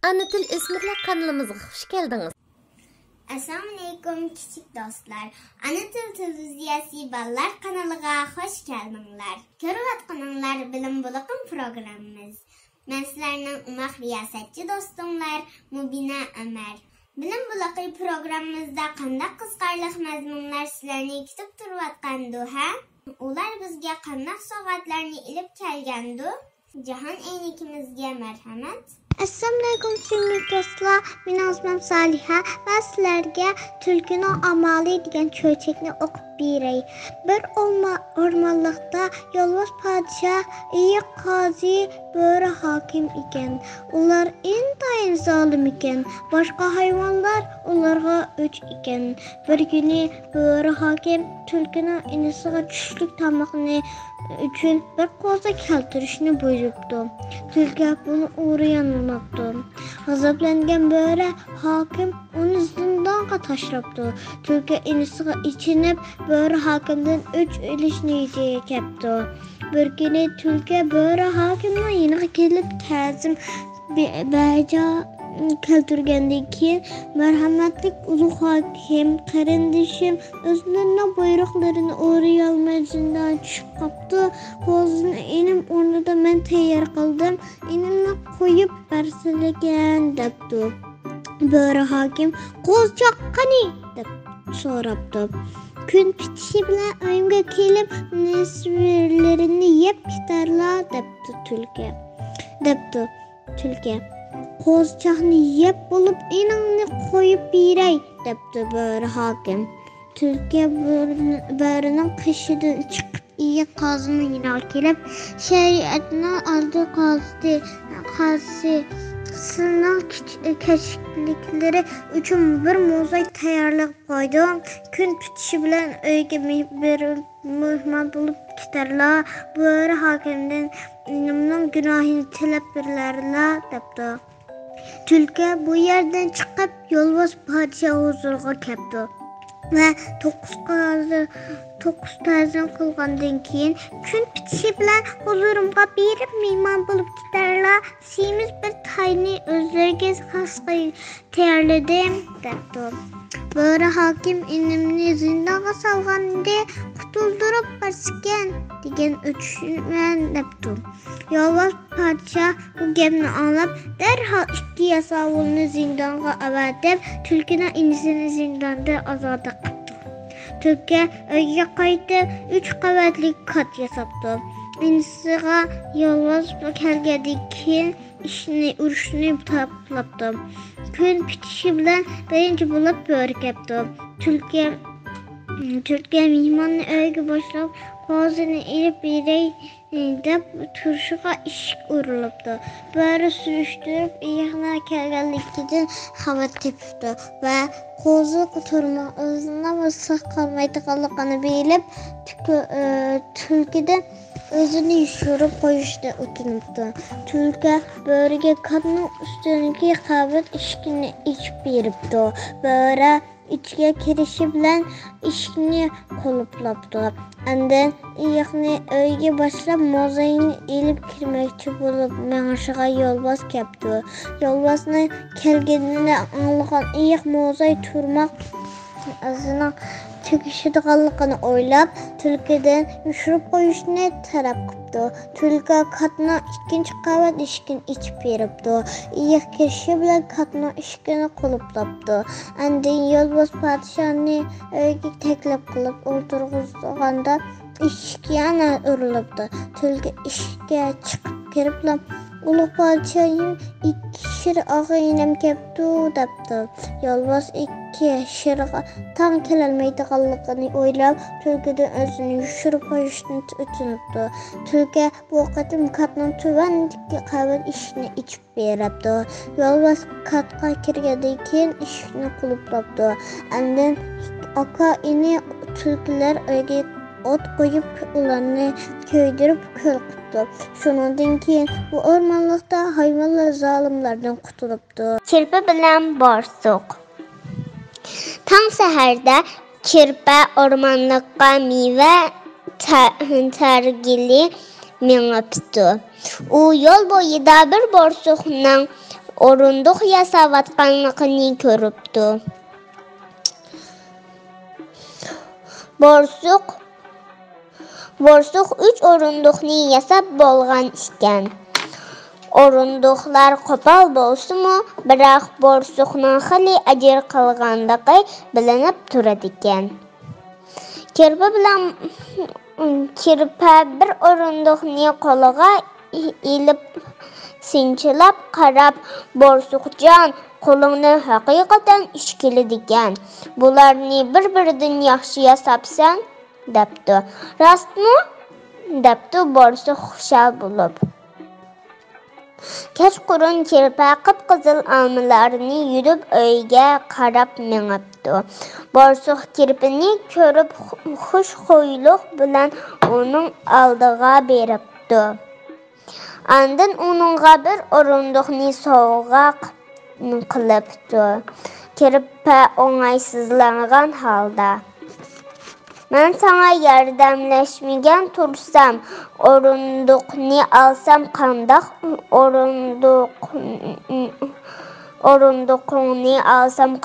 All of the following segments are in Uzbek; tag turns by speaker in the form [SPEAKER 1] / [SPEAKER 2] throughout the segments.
[SPEAKER 1] Ana Til O'smirlar kanalımıza hoş geldiniz.
[SPEAKER 2] Assalamu alaykum küçük dostlar. Ana Til Televiziyasi ballar kanalına hoş geldinler. Ko'rayotganinglar bilim bulaqim programımız. Men sizlarning umaq riyosetchi do'stinglar Mubina Ömer. Bilim bulaqi programımızda qanday qiziqarli mazmunlar sizlarni kutib turayotgandu ha? Ular bizga qanday sovg'atlarni ilib kelgandu? Jahon eynikimizga marhamat.
[SPEAKER 3] Assalamu alaykum sevgili dostlar. Men ismim Saliha ve sizlerge Türkünün Amali degan çöçekni okup berey. Bir ormanlıkta yolvoz padişah, iyi qazi, böre hakim iken. Ular intayin zalim iken. Başka hayvanlar onlarga öç iken. Bir günü böre hakim Türkünün inisiga tushlik tamaqni üçün bir qoza keltirishni buyuruptu. Tulki bunu uğrayanmaptı. G'azablangan böre hakim onu zindonga tashlabdi. Tulki inisiga ichinib böre hakimdan öç ilishni yeyiga kepti. Bir kuni tulki böre hakimning yeniga kelib ta'zim bajo keltirgandan keyin marhamatli ulug' hakim qarindishim o'zlarining buyruqlarini o'rayolmay zindon tushib qopti. Qo'zini inim o'rnida men tayyor qildim, inimni qo'yib bersilagan debdi. Böre hakim qo'zchoq qani deb so'rabdi. Kun pitishi bilan uyimga kelib nesvirlarini yeb ketarlar debdi tulki. Qo'zchoqni yeb bo'lib iningni qo'yib beray debdi böre hakim. Tulki börening qishidan chiqib iyi qozining yoniga kelib shariatning oldi qozi sizning kechiktliklari uchun bir mozaik tayyorlab qo'ydim. Kun pitishi bilan uyga mehmon bo'lib ketarlar. Böre hakimdan inimning gunohini tilab berarlar debdi. Tulki bu yerdan chiqib yolvoz podshoh huzuriga keldi va 9 ta'zim qilgandan keyin kun pitishi bilan huzurimga berib mehmon bo'lib ketarlar. Semiz bir tayni o'zlariga xos tayyorladim debdi. Böre hakim inimni zindonga solganda qutuldirib bersikan degan o'tishman debdi. Yolvoz podshoh bu gapni anglab darhol 2 yasovulni zindonga avatib tulkining inisini zindonda ozod qildi. Tulki uyga qaytib 3 qavatli kot yasabdi. Inisiga yolvoz kelgandan keyin urushni to'plabdi. Kun pitishi bilan birinchi bo'lib böre keldi. Tulki mehmonni uyga boshlab qozini ilib beray deb turishiga eshik urilibdi. Böre surishtirib iyiqna kelganligidan xabar tepibdi va qo'zi turmoq o'zini vasiq qolmaydiganligini bilib tulkidan o'zini yushirib qo'yishni o'tinibdi. Tulki böre'ga qatning ustidagi qavat eshikni ichib beribdi. Böre ichga kirishi bilan eshikni qulflabdi. Andan iyiqni uyga boshlab mozaikni ilib kirmoqchi bo'lib mang'ishiga yolvoz keldi. Yolvozni kelganini anglagan iyiq mozaik turmoq o'zining tegishadiganligini o'ylab tulkidan yushirib qo'yishni talab qildi. Tulki qatning 2 qavat eshigini ichib beribdi. Iyiq kirishi bilan qatning eshigini qulflabdi. Andan yolvoz podshohni uyga taklif qilib o'tirg'izganda eshik yana urilibdi. Tulki eshikka chiqib kirib ulug' podshohim 2 shir og'aynam kelibdi debdi. Yolvoz 2 shirga tang kelolmaydiganligini o'ylab tulkidan o'zini yushirib qo'yishni o'tinibdi. Tulki bu qatim qatning tuvandagi qavat eshikni ichib beribdi. Yolvoz qatga kirgandan keyin eshikni qulflabdi. Andan aka-ini tulkilar uyga o't qo'yib ularni ko'ydirib ko'l qildi. Shundan keyin bu o'rmonlikda hayvonlar zolimlardan qutulibdi.
[SPEAKER 2] Kirpi bilan borsuq. Tong saharda kirpi o'rmonlikqa meva targili mengibdi. U yo'l bo'yida bir borsuqning
[SPEAKER 3] o'rindiq yasayotganligini ko'ribdi. Borsuq 3 o'rindiqni yasab bo'lgan ekan. O'rindiqlar qo'pol bo'lsa-mu, biroq borsuqning xili ajr qilganligi bilinib turadi ekan. Kirpa bir o'rindiqni qo'liga ilib sinchilab qarab, "Borsuqjon, qo'lingni haqiqatan ish keladigan. Bularni bir-biridan yaxshi yasabsan", debdi. "Rostmi?" debdi borsuq xushal bo'lib. Kechqurun kirpa qip-qizil olmalarni yurib uyga qarab minibdi. Borsuq kirpini ko'rib xushxo'ylik bilan uning oldiga beribdi. Ondan uningga bir o'rindiqni sovg'a qilibdi. Kirpa o'ng'aysizlangan holda: "Men sana yordamlashmagan tursam, o'rindiqni olsam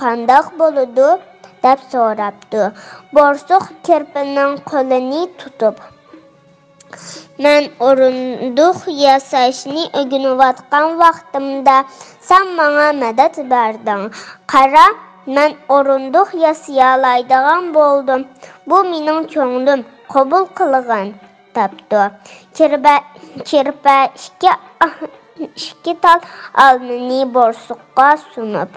[SPEAKER 3] qandoq bo'ladi?" deb so'rabdi. Borsuq kirpining qo'lini tutib: "Men o'rindiq yasashni o'rganayotgan vaqtimda sen menga madad berding. Qara, men o'rindiq yasayalaydigan bo'ldim. Bu mening ko'nglim qabul qilgan", debdi. Kirpa ikki tal olmani borsuqqa sunib: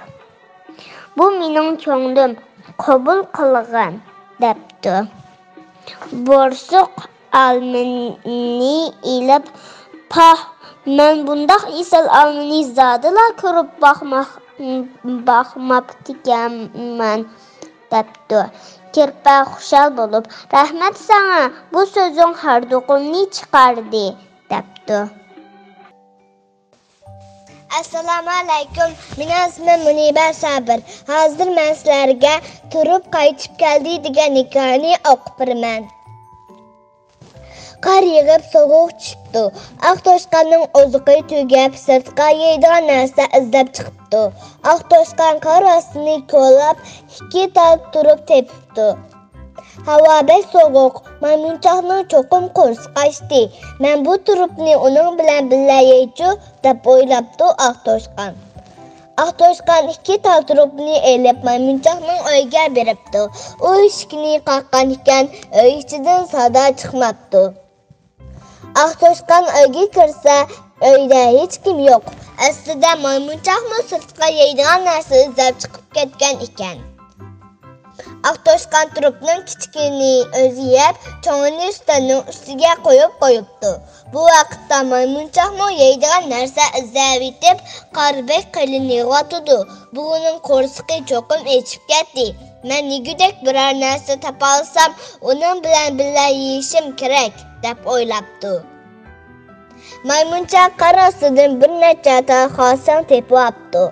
[SPEAKER 3] "Bu mening ko'nglim qabul qilgan", debdi. Borsuq olmani ilib: "Pah, men bundoq asal olmani zodila ko'rib boqmabdiganman", debdi. Kirpa xushal bo'lib: "Rahmat sana, bu so'zing harduqimni chiqardi", debdi.
[SPEAKER 4] Assalomu alaykum. Mening ismim Muniba Sabir. Hozir men sizlarga turib qaytib keldi degan hikoyani o'qib beraman. Qor yig'ib sovuq tushibdi. Oq toshqonning oziqi tugab, sirtqa yeydigan narsa izlab chiqibdi. Oq toshqon qor ostini ko'lab, ikki tal turib tepibdi. Havo bek sovuq, maymunchoqning cho'qim qo'rsi qochdi. "Men bu turibni uning bilan birga yeychu", deb o'ylabdi oq toshqon. Oq toshqon ikki tal turibni elib maymunchoqning uyiga beribdi. U eshikni qoqqan ekan, uy ichidan sado chiqmabdi. Oq toshqon uyga kirsa, uyda hech kim yo'q. Aslida maymunchoqmi sirtqa yeydigan narsa izlab chiqib ketgan ekan. Oq toshqon turibning kichikini o'zi yeb, cho'ngini stolning ustiga qo'yib qo'yibdi. Bu vaqtda maymunchoqmi yeydigan narsa izlab yetib, qorbek qiliniyotdi. Buning qo'rsiqi cho'qim echib ketdi. "Men nigudek biror narsa topa olsam, uning bilan birga yeyishim kerak", deb o'ylabdi. Maymunchoq qor ostidan bir necha tal hosil tepib olibdi.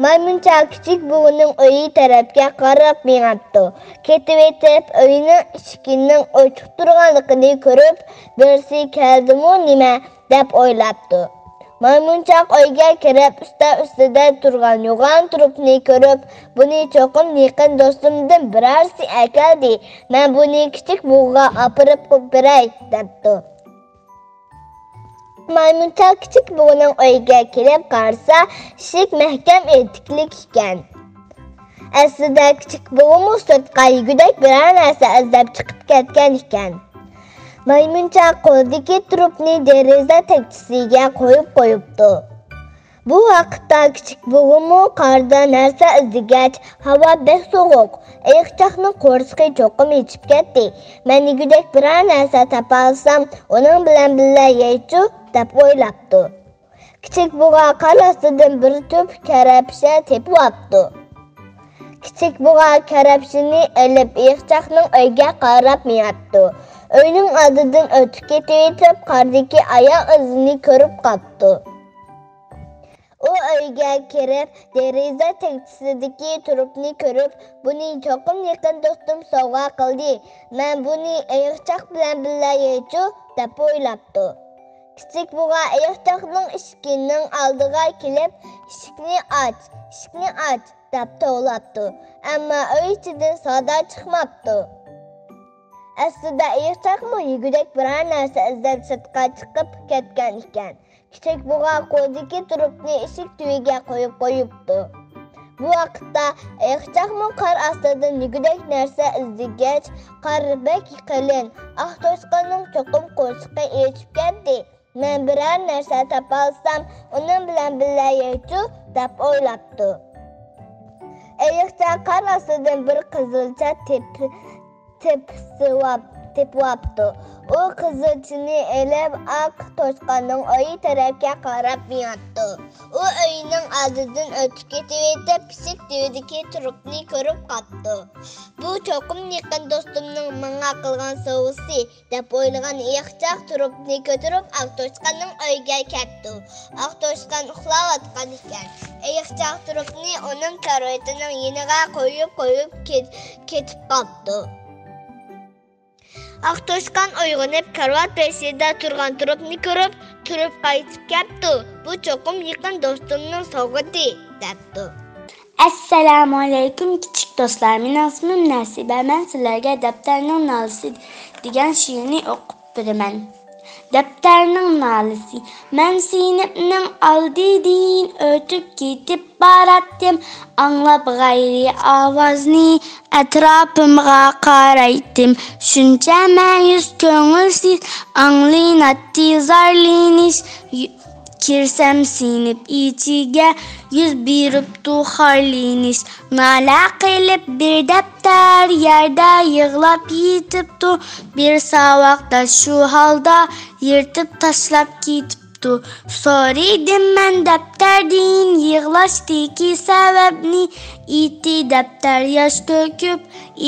[SPEAKER 4] Maymunchoq kichik buvining uyi tarafga qarab minibdi. Ketib yetib, uyining eshigining ochiq turganligini ko'rib, "Birsi keldimi nima?" deb o'ylabdi. Maymunchoq uyga kirib, ustida turgan yo'g'on turibni ko'rib, "Buni cho'qim yaqin do'stimdan birarsi akeldi. Men buni kichik bug'ga opirib qo'yib beray", debdi. Maymunchoq kichik bug'ning uyiga kelib qarasa, eshik mahkam etiklik ekan. Aslida kichik bug'mi sirtqa yegudek biror narsa izlab chiqib ketgan ekan. Maymunchoq qo'lidagi trupni deraza tagchisiga qo'yib qo'yibdi. Bu vaqtda kichik bug'imi qorda narsa izlagach, havo bek sovuq, ayiqchoqning qo'rsiqi cho'qim yechib ketdi. "Men nigudek biror narsa topa olsam, uning bilan birga yeychu", deb o'ylabdi. Kichik bug'a qor ostidan bir tup karabsha tepib olibdi. Kichik bug'a karabshini olib ayiqchoqning uyiga qarab minibdi. Uyning oldidan o'tib ketib, qordagi oyoq izini ko'rib qolibdi. U uyga kirib, deraza tagchisidagi trupni ko'rib, "Buni cho'qim yaqin do'stim sovg'a qildi. Men buni ayiqchoq bilan birga yeychu", deb o'ylabdi. Kichik buğa ayiqchoqning eshiginin oldiga kelib, "Eshikni och" deb to'labdi. Ammo uy ichidan sada chiqmabdi. Aslida ayiqchoqmi yugurib biror narsa izlab sirtqa chiqib ketgan ekan. Kichik buğa qo'lidagi trubni eshik tubiga qo'yib qo'yibdi. Bu vaqtda ayiqchoqmi qor ostidan yugurib narsa izlagach, qor bek qalin. Toshqonning cho'qim qo'shiqqa erishib ketdi. Men biror narsa topolsam, uning bilan birga yeychu deb o'ylabdi. Ayiqchoq qor ostidan bir qizilcha tepibdi. U qizilchini elib oq toshqonning uyi tarafga qarab yotdi. U uyining oldidan o'tib ketib, pishik tuvdagi trubni ko'rib qoldi. Bu cho'qim yaqin do'stimning menga qilgan sovg'asi deb o'ylagan ayiqchoq trubni ko'tarib oq toshqonning uyiga ketdi. Oq toshqon uxlayotgan ekan. Ayiqchoq trubni uning karavotning yoniga qo'yib ketib qoldi. Toshqon uyg'onib karvat beshida turgan trubni ko'rib, turib qaytib ketdi. Bu cho'qim yaqin do'stimning sovg'asi debdi.
[SPEAKER 5] Assalomu alaykum kichik do'stlar. Mening ismim Nasiba. Men sizlarga Daftarning nolasi degan she'rni o'qib beraman. Daftarning nolasi. Men sinfning oldidan o'tib ketib boratdim. Anglab g'ayri ovozni atrofimga qaraydim. Shuncha ma'yus ko'ngilsiz anglinatdi zorlanish. Kirsam sinib ichiga yuz beribdi xorlanish. Nola qilib bir daftar yerda yig'lab yetibdi. Bir savoqda shu holda yirtib tashlab ketibdi. So'radim men daftardan yig'lashdagi sababni. Iti daftar yosh to'kib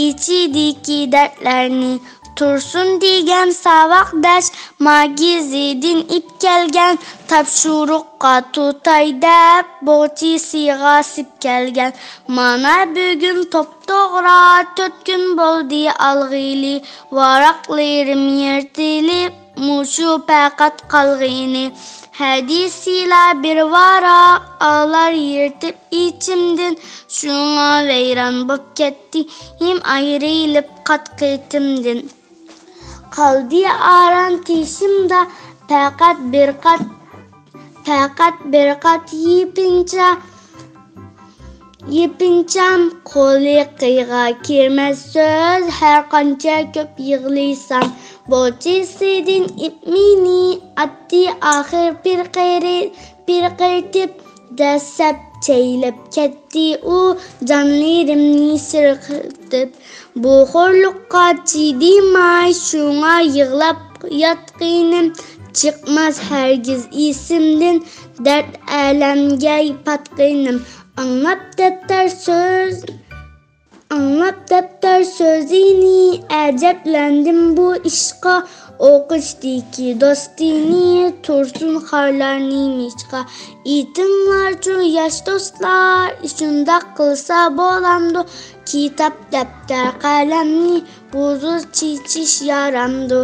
[SPEAKER 5] ichidagi dardlarni. Tursun degan saboqdash magizidin ip kelgan. Topshiriqqa tutay deb bog'chisiga sip kelgan. Mana bugun to'g'ri 4 kun bo'ldi alg'ili. Varaqlarim yirtilib mushu faqat qolg'ini. Hadisilar bir varaq ağlar yirtib ichimdan. Shunga vayron bo'p ketdi him ayrilib qatqitimdan. Qaldi aran tishimda faqat bir qat yepincham qo'li qiyg'a kirmas so'z har qancha ko'p yig'laysam. Bog'chisidan ipmini atdi oxir bir qirtib dasab chaylab ketdi u jonlarimni sirqitib. Bu xo'rliqqa chidamay shunga yig'lab yotqinim chiqmas hargiz esimdan. Dard alamga patqinim. Anglab daftar so'zini ajablandim bu ishqa. O'qishdiki do'stini tursun xorlarni mishqa. Itinglarchu yosh do'stlar shunda qilsa bo'lamdi. Kitob daftar qalamni buzib chechish yaramdi.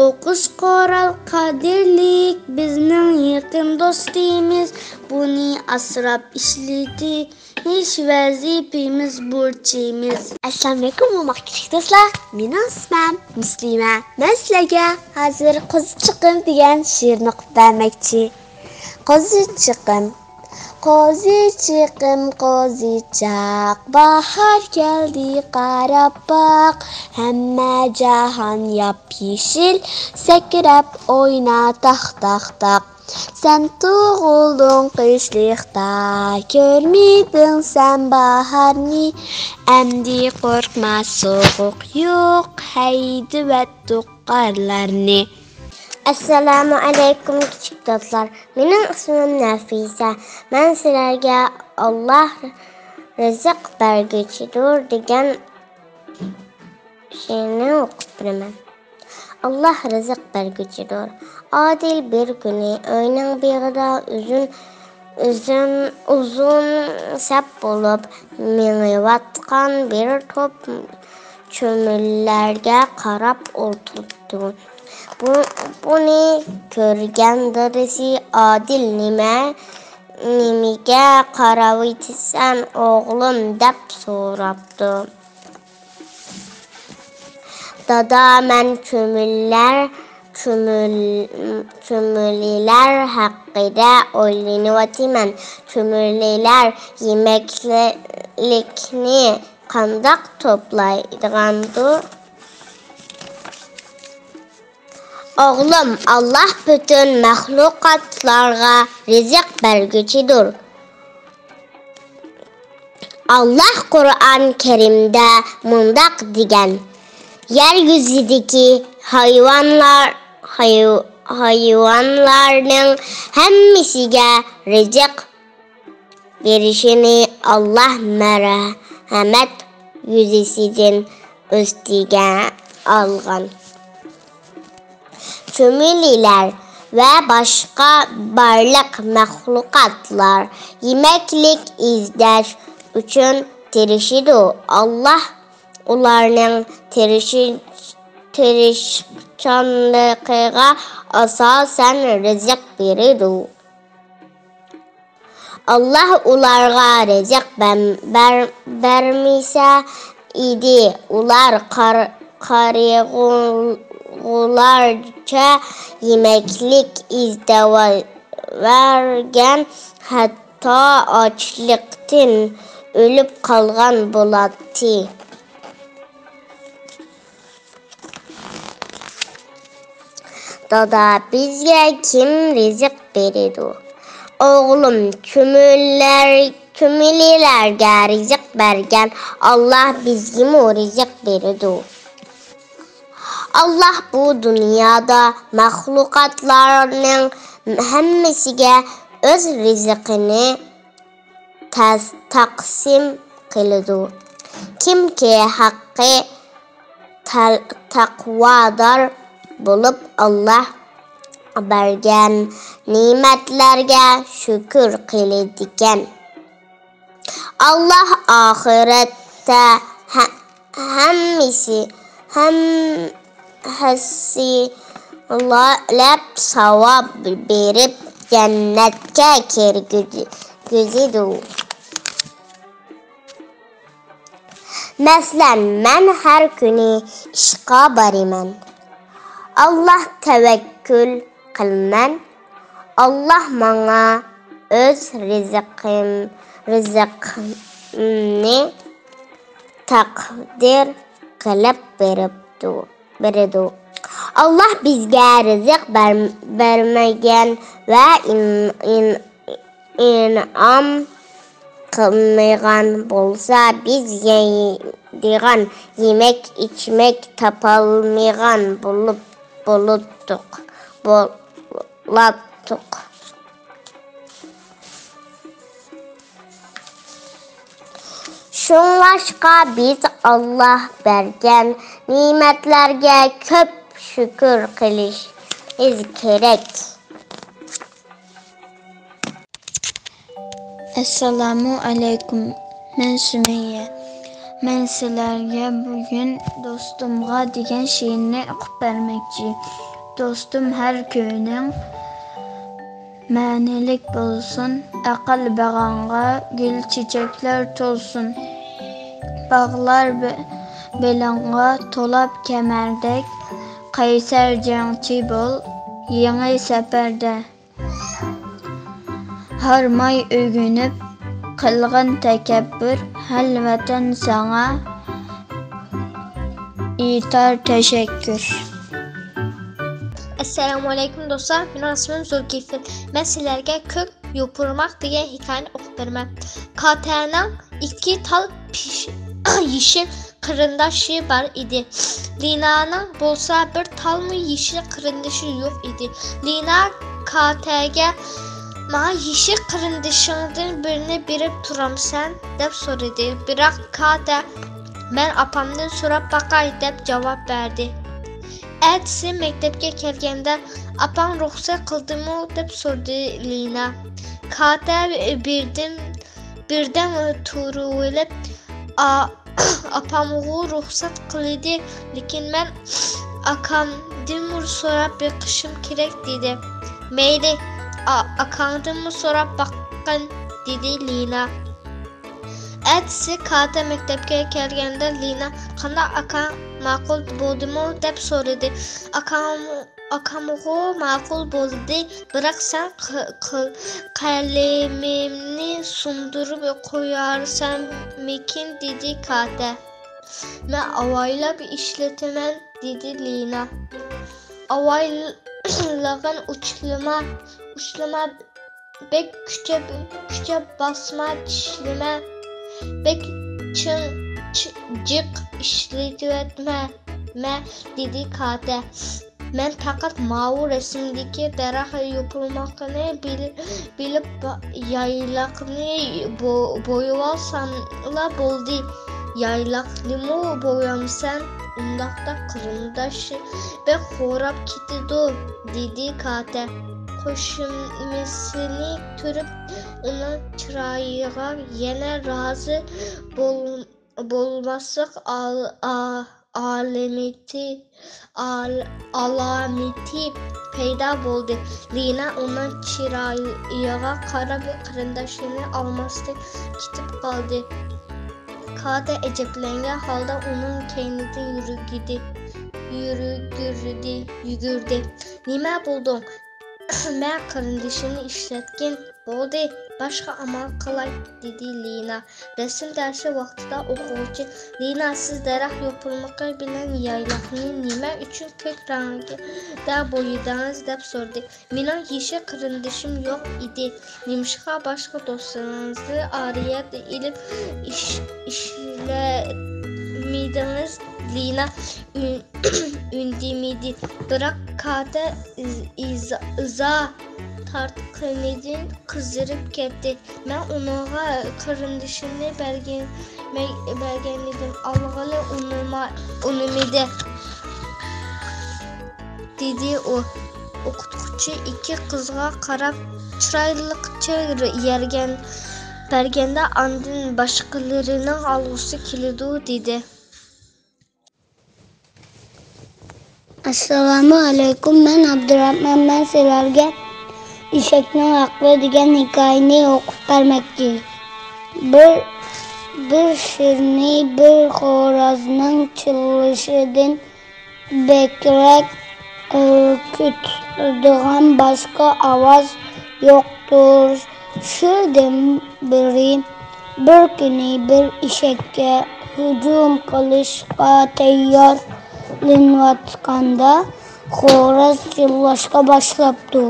[SPEAKER 5] O'qish qoral qadrlik bizning yaqin do'stimiz. Buni asrab ishlatish vazifamiz burchimiz.
[SPEAKER 6] Assalomu alaykum mo'min kichik do'stlar. Mening ismim Muslima. Men sizlarga hozir Qo'zichiqim degan she'rni o'qib bermoqchi. Qo'zichiqim qo'zichaq bahor keldi qarab boq. Hamma jahon yop-yeshil sakrab o'yna taq. Sen tug'ulding qishliqda, ko'rmeding sen baharni. Endi qo'rqma so'g'uq yo'q, haydivatdi qorlarni.
[SPEAKER 3] Assalomu alaykum kichik do'stlar. Mening ismim Nafisa. Men sizlarga Alloh rizq berguchidir degan she'rni o'qib beraman. Alloh rizq berguchidir. Adil bir kuni o'yning beg'ida uzun sap bo'lib mengayotgan bir to'p cho'millarga qarab o'tirdi.
[SPEAKER 4] Buni ko'rgan dadasi Odil nimaga qaravaysan o'g'lim deb so'rabdi. Dada men ko'mililar haqida o'ylanyapman. Ko'mililar yemaklikni qandoq to'playdigandir? Oğlum, Allah bütün mahlukatlarga rizq berguchidir. Allah Qur'on Kerimde mundaq degan: Yeryüzündeki hayvanlarning hammasiga rizq berishini Allah merhamet yüzesinden üstüge algan. Kömürliler ve başka varlık mahlukatlar yemeklik izler üçün tirişidir. Allah onların tirişçanlığına asasen rızık verir. Allah onlara rızık vermese idi. Onlar karıgılarca yemeklik izdevergen, hatta açlıktan ölüp kalgan buladı. Dada bizge kim rızık verir? Oğlum, kömürlilerge rızık bergen Allah bizge mi rızık verir? Allah bu dünyada mahlukatlarının hemmesine öz rızkını taksim kıldı. Kim ki hakkı takvadar bulup Allah bergen nimetlerge şükür kılıdiken, Allah ahirette hasilep savab berip cennetke kirgüzidir. Məsələn, mən hər günü işqa bariman. Allah təvəkkül qılman. Allah mənə öz rızqını takdir qılıb berdi. Allah bizə rızq verməyən və inam qılmayan bolsa, biz yeydiğen yemek içmek tapalmayan buluttuk. Şunlaşqa biz Allah bergen nimetlerge köp şükür qilishimiz gerek.
[SPEAKER 5] Assalamu alaikum. Men Sümeyye. Men sizlarga bugün dostumga degan she'rni o'qib bermoqchi. Dostum her köyning ma'nilik bo'lsin, aql bag'onga gul chechaklar to'lsin. Bog'lar belonga to'lab kamardek, qaysar jangchi bo'l, yangi safarda. Harmay ögünüp qilg'in takabbur, hal vatan sana itar teşekkür.
[SPEAKER 7] Assalamu alaikum dostlar. Benim ismim Zulkifil. Ben sizlerge kök yopurmak diye hikayeni okup vermem. Kater'nin iki tal yeşil kırındaşı var idi. Lina'nın bolsa bir tal mı yeşil kırındaşı yok idi. Lina Kater'ge "Bana yeşil kırındışından birini berip turamsan?" deb so'radi. Biroq Kater "Men apamdan so'rab baqay" deb javob berdi. Ertesi mektepke kelganda "Apam ruxsat qildimi?" deb so'radi Lina. Kater birdan turib "Apamga ruxsat qildi, lekin men akamdan mı sorap bakışım gerek dedi. Meyli, akamdan mı sorap bakın dedi Lina. Ertesi kata mektepke kelgende Lina kanda akam ma'qul bo'ldimi deb so'radi. Akamg'u ma'qul bo'ldi, biroq sen qalamimni sundirib qo'yarsanmikin dedi kata. Men avaylab ishlataman dedi Lina. Avaylig'in uchlama bek kucha basma tishlama bek jiq ishlatma dedi kata. Men faqat ma'u rasmdagi daraxt yopilmoqni bilib yaylaqni bo'yolsam bo'ldi. Yaylaqnimi bo'yamsan, undaqda qarindosh bek xo'rab ketadi dedi kata. Qo'shnisini turib uni chiroyiga yana rozi bo'lmasak alameti paydo bo'ldi. Lina uni chiroyiga qarab qarindoshini olmasdan ketib qoldi. Kata ajablangan holda uning keynidan yugurdi. Nima bo'lding? Men qarindishimni ishlatgan bo'ldi. Boshqa amal qilay dedi Lina. Rasm darsi vaqtida o'quvchi Lina, siz daraxt yopilmoqi bilan yaylaqni nima uchun ko'k rangda bo'yadingiz deb so'radi. Mening hech qarindishim yo'q edi. Nimishqa boshqa do'stlaringizni oriyat ilib ishlamidingiz? Lina undamadi. Biroq kata izo tartqinidan qizarib ketdi. Men unga qarindishimni bergan edim. Alg'ili unimidi dedi u. O'qituvchi ikki qizga qarab chiroyliqcha berganda andin boshqalarining alg'usi keladi dedi.
[SPEAKER 3] Assalomu alaykum, men Abdurahmon. Men sizlarga Eshakning aqli degan hikoyani o'qib bermoqchi. Bir shirni bir xo'rozning chillishidan bekrak urkutadigan boshqa ovoz yo'qdir. Shundan bir kuni bir eshakka hujum qilishga tayyorlanayotganda xo'roz chillashga boshlabdi.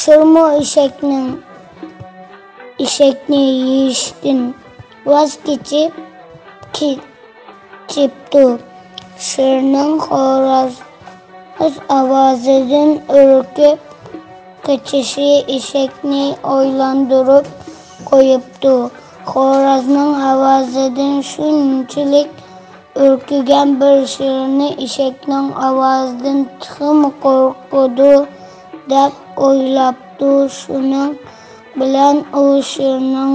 [SPEAKER 3] Shirmo eshakni yeyishdan voz kechibdi. Shirning xo'roz ovozidan urkib kachishi eshakni o'ylantirib qo'yibdi. Xo'rozning ovozidan shunchalik urkigan bir shirni eshakning ovozidan tixim qo'rqadi deb o'ylabdi. Shuning bilan u shirning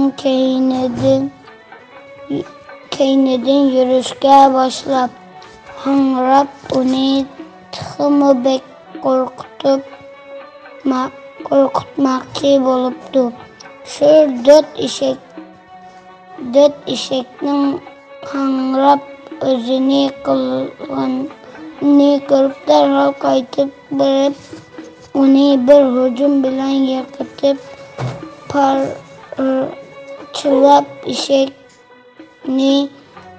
[SPEAKER 3] keynidan yurishga boshlab, hangrab uni tiximi bek qo'rqitmoqchi bo'libdi. Shir dod eshakning hangrab o'zini qilganini ko'rib darrov qaytib borib, uni bir hujum bilan yiqitib, parchalab eshakni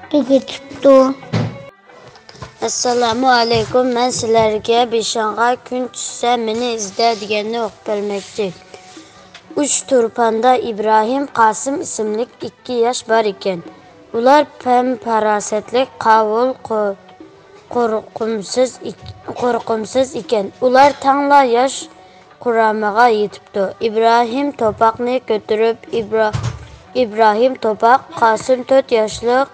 [SPEAKER 3] tugatibdi.
[SPEAKER 8] Assalomu alaykum. Men sizlarga beshonga kun tushsa meni izla deganni o'qib bermoqchi. 3 turpanda Ibrohim Qosim ismli 2 yosh bor ekan. Ular parasatlik, qovul, qo'rqimsiz ekan. Ular tangla yosh quramiga yetibdi. Ibrohim to'paqni ko'tarib, Ibrohim to'paq, Qosim 4 yoshlik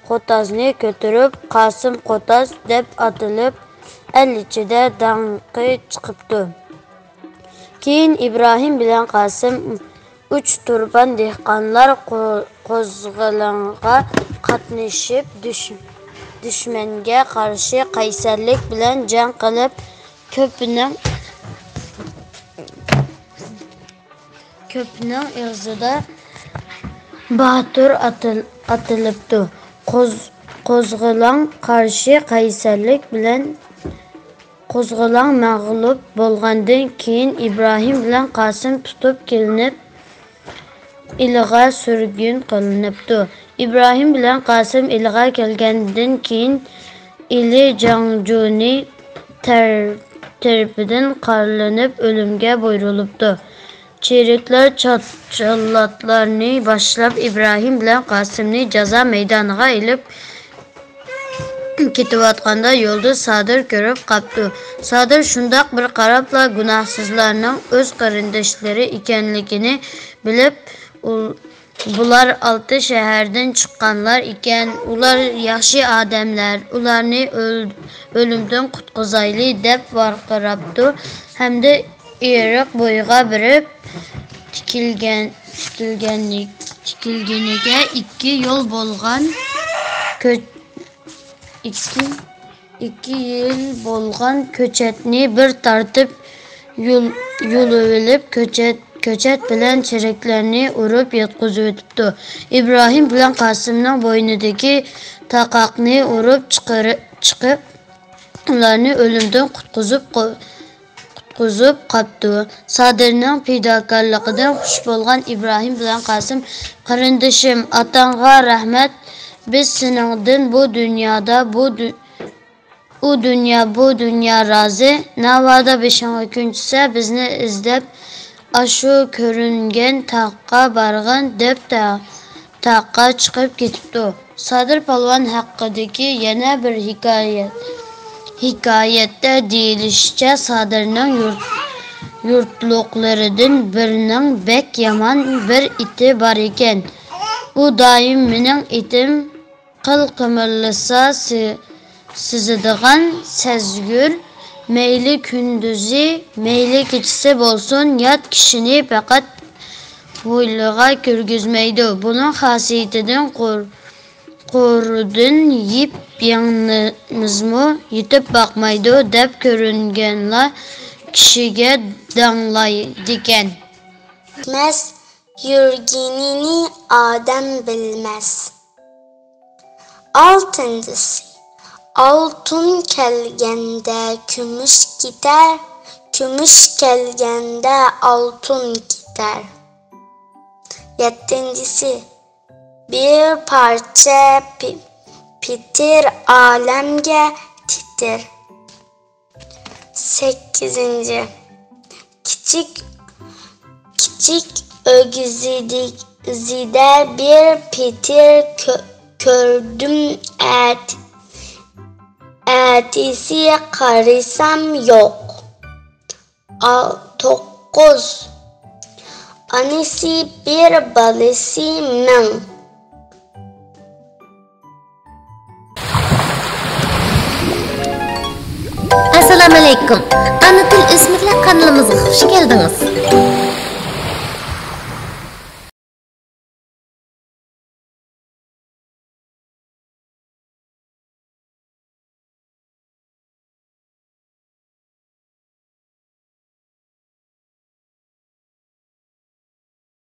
[SPEAKER 8] qo'tazni ko'tarib, Qosim qo'taz deb atilib, el ichida danqi chiqibdi. Keyin Ibrohim bilan Qosim 3 turban dehqonlar qo'zg'olonga qatnashib düşmanga qarshi qaysarlik bilan jang qilib, ko'pining ig'zida Batur atilibdi. Qo'zg'olon qarshi qaysarlik bilan qo'zg'olon mag'lub bo'lgandan keyin Ibrohim bilan Qosim tutib kelinib, Ilg'a surgun qilinibdi. Ibrohim bilan Qosim Ilg'a kelgandan keyin Ili Janjuni tarafidan qaralanib o'limga buyurilibdi. Cheriklar challatlarni boshlab Ibrohim bilan Qosimni jazo maydoniga ilib ketayotganda yo'lda Sadir ko'rib qapti. Sadir shundoq bir qarabla gunohsizlarning o'z qarindoshlari ekanligini bilib, bular 6 shahardan chiqqanlar ekan, ular yaxshi odamlar, ularni o'limdan qutqizayli deb varqirabdi hamda eriq bo'yiga birib tikilganiga 2 yil bo'lgan ko'chatni bir tartib yo'lib ko'chat bilan cheriklarni urib yetkazib o'tibdi. Ibrohim bilan Qosimning bo'ynidagi taqoqni urib chiqib, ularni o'limdan qutqizib qopdi. Sadirning fidokorligidan xush bo'lgan Ibrohim bilan Qosim, qarindoshim, otangga rahmat, biz seningdan bu dunyo rozi. Navoda 5-kunchisi bizni izlab ashu ko'ringan taqqa barg'in deb taqqa chiqib ketibdi. Sadir polvon haqidagi yana bir hikoyatda deyilishicha, Sadirning yurtliqlaridan birining bek yomon bir iti bor ekan. U doim mening itim qil-qimirlasa sizadigan sezgur, mayli kunduzi, mayli kechasi bo'lsin, yot kishini faqat hovliga kirgizmaydi. Buning xosiyatidan qo'rudin yeb yanimizmi yetib boqmaydi deb ko'ringanlar kishiga danglaydigan.
[SPEAKER 6] Bilmez yurginini adam bilmez. 6. Altın kelgende kumuş gider, kumuş kelgende altın gider. 7. Bir parça pitir alemge titir. 8. Küçük ögüzide bir pitir gördüm etisi karısam yok. 9. Anisi bir balısı men.
[SPEAKER 1] Assalomu alaykum. Ana til o'smirlar kanalimizga xush keldingiz.